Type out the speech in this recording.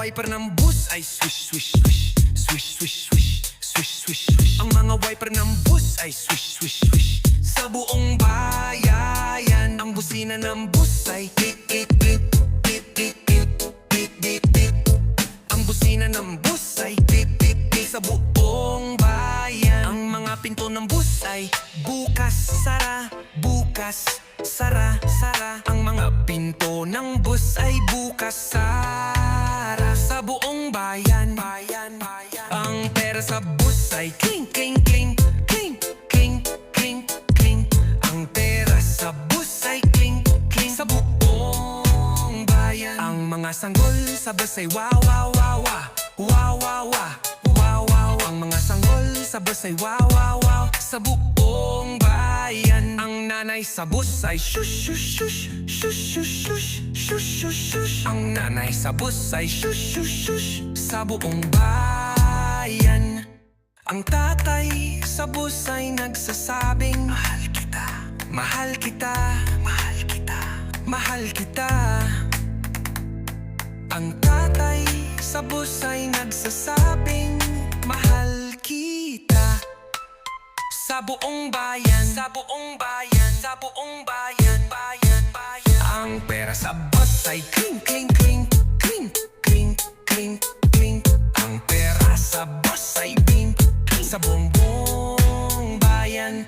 wiper ng bus ay swish, swish, swish. Swish, swish, swish. Swish, swish, swish. Ang mga wiper ng bus ay swish, swish, swish. Sa buong bayan, ang busina ng bus ay tit, tit, tit, tit, tit, tit, tit, tit, tit. Ang busina ng bus ay tit, tit, tit. Sa buong bayan, ang mga pinto ng bus ay bukas, sara, bukas, sara, sara. Ang mga pinto ng bus ay bukas, sara. Sa buong bayan, ang pera sa bus ay cling, cling, cling, cling, cling, cling, cling. Ang pera sa bus ay cling, cling. Sa buong bayan, ang mga sanggol sa bus ay wow, wow, wow, wow. Wow, wow, wow, wow, wow. Ang mga sanggol sa bus ay wow, wow, wow. Sa buong bayan, ang nanay sa bus ay shush, shush, shush, shush, shush, shush, shush, shush, shush. Ang nanay sa bus ay shush, shush, shush. Sa buong bayan, ang tatay sa bus ay nagsasabing mahal kita, mahal kita, mahal kita, mahal kita. Ang tatay sa bus ay nagsasabing mahal kita. Sa buong bayan, sa buong bayan, sa buong bayan, bayan, bayan. Ang pera sa bus ay cling, cling, cling, cling, cling, cling, cling. Ang pera sa bus ay bing, sa buong bayan.